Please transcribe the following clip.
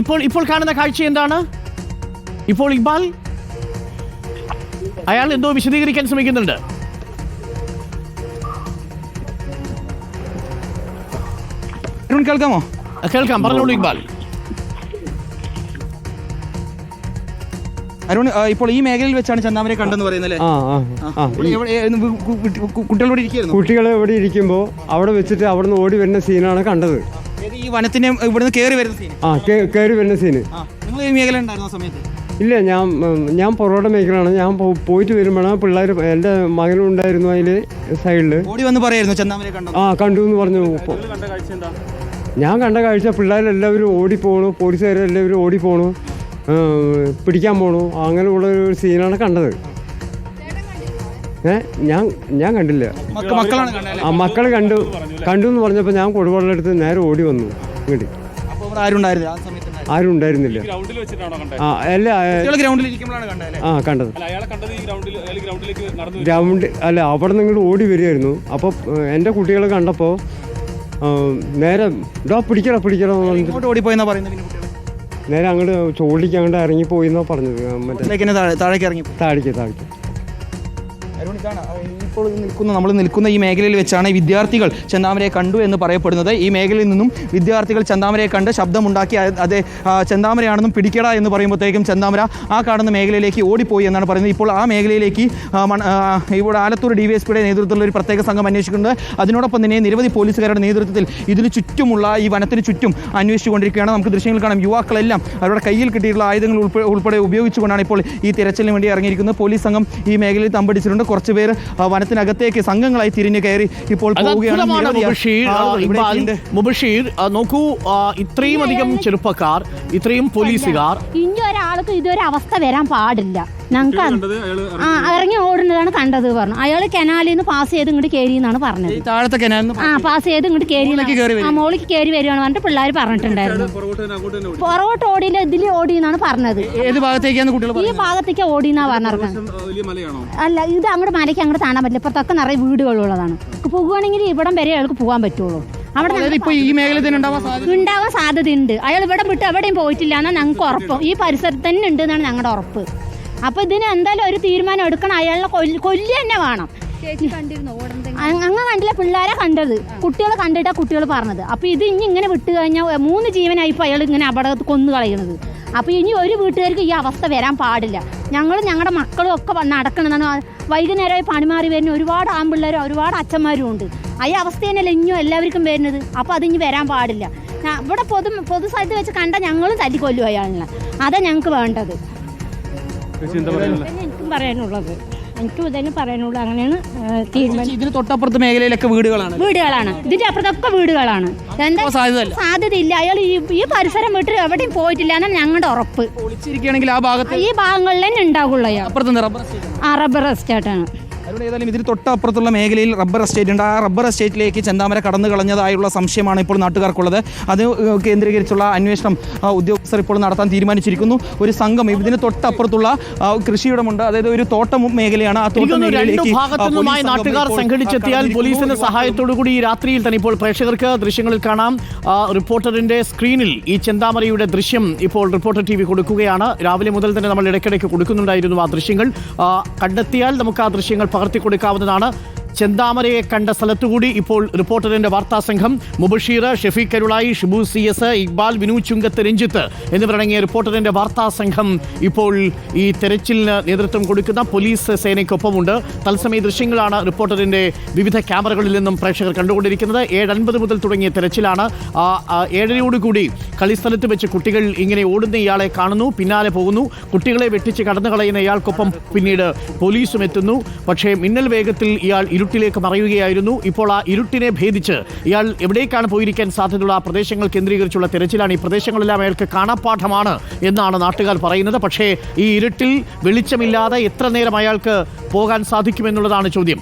ഇപ്പോൾ കാണുന്ന കാഴ്ച എന്താണ്? ഇപ്പോൾ ഇക്ബാൽ അയാൾ എന്തോ വിശദീകരിക്കാൻ ശ്രമിക്കുന്നുണ്ട്. കേൾക്കാമോ? കേൾക്കാം, പറഞ്ഞോളൂ ഇക്ബാൽ. അരുൺ, ഇപ്പോൾ ഈ മേഖലയിൽ വെച്ചാണ് ചന്ദാമരയെ കണ്ടെന്ന് പറയുന്നത്. കുട്ടികൾ ഇവിടെ ഇരിക്കുമ്പോൾ അവിടെ വെച്ചിട്ട് അവിടെ നിന്ന് ഓടി വരുന്ന സീനാണ് കണ്ടത്. ഈ വനത്തിന് ഇവിടുന്ന് കയറി വരുന്ന സീൻ, കയറി വരുന്ന സീന്. നിങ്ങൾ ഈ മേഖല ഉണ്ടായിരുന്ന സമയത്ത്? ഇല്ല, ഞാൻ പൊറോട്ട മേഖലയാണ്. ഞാൻ പോയിട്ട് വരുമ്പോഴാണ് പിള്ളേർ, എൻ്റെ മകനുണ്ടായിരുന്നു അതിൽ സൈഡിൽ ഓടി വന്ന് പറയായിരുന്നു ചന്ദാമരയെ കണ്ടു. കണ്ടു എന്ന് പറഞ്ഞു. ഞാൻ കണ്ട കാഴ്ച പിള്ളേരെല്ലാവരും ഓടിപ്പോണു, പോലീസുകാരെല്ലാവരും ഓടിപ്പോണു, പിടിക്കാൻ പോണു, അങ്ങനെയുള്ള ഒരു സീനാണ് കണ്ടത്. ഞാൻ കണ്ടില്ല. മക്കൾ കണ്ടു എന്ന് പറഞ്ഞപ്പോൾ ഞാൻ കൊടുവള്ളെടുത്ത് നേരെ ഓടി വന്നു. ഇങ്ങോട്ട് ആരും ഉണ്ടായിരുന്നില്ല. കണ്ടത് ഗ്രൗണ്ട് അല്ല, അവിടെ നിങ്ങൾ ഓടി വരികയായിരുന്നു. അപ്പോൾ എൻ്റെ കുട്ടികളെ കണ്ടപ്പോൾ നേരെ പിടിക്കണം നേരെ അങ്ങോട്ട് ചോളിക്ക് അങ്ങോട്ട് ഇറങ്ങിപ്പോയി എന്നാ പറഞ്ഞത്. താഴേക്ക് ഇപ്പോൾ നമ്മൾ നിൽക്കുന്ന ഈ മേഖലയിൽ വെച്ചാണ് വിദ്യാർത്ഥികൾ ചന്ദാമരയെ കണ്ടു എന്ന് പറയപ്പെടുന്നത്. ഈ മേഖലയിൽ നിന്നും വിദ്യാർത്ഥികൾ ചന്ദാമരയെ കണ്ട് ശബ്ദമുണ്ടാക്കി അത് ചന്ദാമരയാണെന്നും പിടിക്കട എന്ന് പറയുമ്പോഴത്തേക്കും ചന്ദാമര ആ കാണുന്ന മേഖലയിലേക്ക് ഓടിപ്പോയി എന്നാണ് പറയുന്നത്. ഇപ്പോൾ ആ മേഖലയിലേക്ക് ഇവിടെ ആലത്തൂർ DYSPയുടെ നേതൃത്വത്തിലുള്ള ഒരു പ്രത്യേക സംഘം അന്വേഷിക്കുന്നുണ്ട്. അതിനോടൊപ്പം തന്നെ നിരവധി പോലീസുകാരുടെ നേതൃത്വത്തിൽ ഇതിന് ചുറ്റുമുള്ള ഈ വനത്തിന് ചുറ്റും അന്വേഷിച്ചുകൊണ്ടിരിക്കുകയാണ്. നമുക്ക് ദൃശ്യങ്ങൾ കാണാം. യുവാക്കളെല്ലാം അവരുടെ കയ്യിൽ കിട്ടിയിട്ടുള്ള ആയുധങ്ങൾ ഉൾപ്പെടെ ഉപയോഗിച്ചുകൊണ്ടാണ് ഇപ്പോൾ ഈ തിരച്ചിലിന് വേണ്ടി ഇറങ്ങിയിരിക്കുന്നത്. പോലീസ് സംഘം ഈ മേഖലയിൽ തമ്പടിച്ചിട്ടുണ്ട്. കുറച്ച് പേർ വനത്തിനകത്തേക്ക് സംഘങ്ങളായി തിരിഞ്ഞു കയറി ഇപ്പോൾ മുബഷീർ, നോക്കൂ, ഇത്രയും അധികം ചെറുപ്പക്കാർ, ഇത്രയും പോലീസുകാർ, ഇനി ഒരാൾക്ക് ഇതൊരു അവസ്ഥ വരാൻ പാടില്ല. ഞങ്ങൾക്ക് ഇറങ്ങി ഓടുന്നതാണ് കണ്ടത് പറഞ്ഞു. അയാൾ കനാലിൽ നിന്ന് പാസ് ചെയ്ത് ഇങ്ങോട്ട് കയറി എന്നാണ് പറഞ്ഞത്. പാസ് ചെയ്ത് ഇങ്ങോട്ട് കയറി മോളിക്ക് കയറി വരുവാണ് പറഞ്ഞിട്ട് പിള്ളേർ പറഞ്ഞിട്ടുണ്ടായിരുന്നു. പുറകോട്ട് ഓടിയില്ല, ഇതിൽ ഓടി എന്നാണ് പറഞ്ഞത്. ഈ ഭാഗത്തേക്ക് ഓടി എന്നാ പറഞ്ഞിറങ്ങുന്നത്. അല്ല, ഇത് അങ്ങോട്ട് മലയ്ക്ക് അങ്ങോട്ട് താണ്ടാൻ പറ്റില്ല. ഇപ്പത്തൊക്കെ നിറയെ വീടുകളുള്ളതാണ്. പോകുകയാണെങ്കിൽ ഇവിടം വരെ അയാൾക്ക് പോകാൻ പറ്റുള്ളൂ. അവിടെ ഉണ്ടാവാൻ സാധ്യതയുണ്ട്. അയാൾ ഇവിടെ വിട്ട് എവിടെയും പോയിട്ടില്ല എന്നാണ് ഞങ്ങൾക്ക് ഉറപ്പ്. ഈ പരിസരത്ത് തന്നെ ഉണ്ട് എന്നാണ് ഞങ്ങളുടെ ഉറപ്പ്. അപ്പൊ ഇതിന് എന്തായാലും ഒരു തീരുമാനം എടുക്കണം. അയാളെ കൊല്ലി തന്നെ വേണം. അങ്ങ് കണ്ടില്ല, പിള്ളേരെ കണ്ടത്, കുട്ടികളെ കണ്ടിട്ടാ കുട്ടികൾ പറഞ്ഞത്. അപ്പൊ ഇത് ഇനി ഇങ്ങനെ വിട്ട് കഴിഞ്ഞാൽ 3 ജീവനായിപ്പോ അയാൾ ഇങ്ങനെ അപകടത്ത് കൊന്നു കളയുന്നത്. അപ്പൊ ഇനി ഒരു വീട്ടുകാർക്ക് ഈ അവസ്ഥ വരാൻ പാടില്ല. ഞങ്ങളുടെ മക്കളും ഒക്കെ നടക്കണമെന്നാണ്. വൈകുന്നേരമായി പണിമാറി വരുന്ന ഒരുപാട് ആൺപിള്ളേരും ഒരുപാട് അച്ഛന്മാരും ഉണ്ട്. ഈ അവസ്ഥ തന്നെയല്ല ഇനിയും എല്ലാവർക്കും വരുന്നത്. അപ്പൊ അതിനി വരാൻ പാടില്ല. ഇവിടെ പൊതു സ്ഥലത്ത് വെച്ച് കണ്ട ഞങ്ങളും തല്ലിക്കൊല്ലും അയാളിനെ. അതാ ഞങ്ങൾക്ക് വേണ്ടത്. എനിക്കും പറയാനുള്ളത് അങ്ങനെയാണ് തീരുമാനം. ഇതിന് തൊട്ടപ്പുറത്ത് മേഖലയിലൊക്കെ വീടുകളാണ്. ഇതിന്റെ അപ്പുറത്തൊക്കെ വീടുകളാണ്. എന്താ സാധ്യതയില്ല. അയാൾ ഈ പരിസരം വിട്ട് എവിടെയും പോയിട്ടില്ല എന്നാണ് ഞങ്ങളുടെ ഉറപ്പ്. ഈ ഭാഗങ്ങളിൽ തന്നെ ഉണ്ടാവുള്ളൂ അയാൾ. റബ്ബർ എസ്റ്റേറ്റാണ്. ഏതായാലും ഇതിന് തൊട്ടപ്പുറത്തുള്ള മേഖലയിൽ റബ്ബർ എസ്റ്റേറ്റ് ഉണ്ട്. ആ റബ്ബർ എസ്റ്റേറ്റിലേക്ക് ചന്ദാമര കടന്നു കളഞ്ഞതായുള്ള സംശയമാണ് ഇപ്പോൾ നാട്ടുകാർക്കുള്ളത്. അത് കേന്ദ്രീകരിച്ചുള്ള അന്വേഷണം ഉദ്യോഗസ്ഥർ ഇപ്പോൾ നടത്താൻ തീരുമാനിച്ചിരിക്കുന്നു. ഒരു സംഘം ഇതിന് തൊട്ടപ്പുറത്തുള്ള കൃഷിയിടമുണ്ട്, അതായത് ഒരു തോട്ടം മേഖലയാണ്. ആ തോട്ടം ഭാഗത്തുനിന്നുമായി നാട്ടുകാർ സംഘടിച്ചെത്തിയാൽ പോലീസിന്റെ സഹായത്തോടുകൂടി ഈ രാത്രിയിൽ തന്നെ ഇപ്പോൾ പ്രേക്ഷകർക്ക് ദൃശ്യങ്ങളിൽ കാണാം. റിപ്പോർട്ടറിന്റെ സ്ക്രീനിൽ ഈ ചെന്താമരയുടെ ദൃശ്യം ഇപ്പോൾ റിപ്പോർട്ടർ TV കൊടുക്കുകയാണ്. രാവിലെ മുതൽ തന്നെ നമ്മൾ ഇടയ്ക്കിടയ്ക്ക് കൊടുക്കുന്നുണ്ടായിരുന്നു ആ ദൃശ്യങ്ങൾ. കണ്ടെത്തിയാൽ നമുക്ക് ആ ദൃശ്യങ്ങൾ പകർത്തി കൊടുക്കാവുന്നതാണ്. ചെന്താമരയെ കണ്ട സ്ഥലത്തുകൂടി ഇപ്പോൾ റിപ്പോർട്ടറിന്റെ വാർത്താ സംഘം മുബഷീർ, ഷെഫീഖ് കരുളായി, ഷിബു CS, ഇക്ബാൽ, വിനു ചുങ്കത്ത്, രഞ്ജിത്ത് എന്നിവരടങ്ങിയ റിപ്പോർട്ടറിന്റെ വാർത്താ സംഘം ഇപ്പോൾ ഈ തെരച്ചിലിന് നേതൃത്വം കൊടുക്കുന്ന പോലീസ് സേനയ്ക്കൊപ്പമുണ്ട്. തത്സമയ ദൃശ്യങ്ങളാണ് റിപ്പോർട്ടറിന്റെ വിവിധ ക്യാമറകളിൽ നിന്നും പ്രേക്ഷകർ കണ്ടുകൊണ്ടിരിക്കുന്നത്. 7:50 മുതൽ തുടങ്ങിയ തെരച്ചിലാണ്. 7:00 കളിസ്ഥലത്ത് വെച്ച് കുട്ടികൾ ഇങ്ങനെ ഓടുന്ന ഇയാളെ കാണുന്നു, പിന്നാലെ പോകുന്നു. കുട്ടികളെ വെട്ടിച്ച് കടന്നു കളയുന്ന ഇയാൾക്കൊപ്പം പിന്നീട് പോലീസും എത്തുന്നു. പക്ഷേ മിന്നൽ വേഗത്തിൽ ഇയാൾ ഇരുട്ടിലേക്ക് മറയുകയായിരുന്നു. ഇപ്പോൾ ആ ഇരുട്ടിനെ ഭേദിച്ച് ഇയാൾ എവിടേക്കാണ് പോയിരിക്കാൻ സാധ്യതയുള്ള ആ പ്രദേശങ്ങൾ കേന്ദ്രീകരിച്ചുള്ള തെരച്ചിലാണ്. ഈ പ്രദേശങ്ങളെല്ലാം അയാൾക്ക് കാണാപ്പാഠമാണ് എന്നാണ് നാട്ടുകാർ പറയുന്നത്. പക്ഷേ ഈ ഇരുട്ടിൽ വെളിച്ചമില്ലാതെ എത്ര നേരം അയാൾക്ക് പോകാൻ സാധിക്കുമെന്നുള്ളതാണ് ചോദ്യം.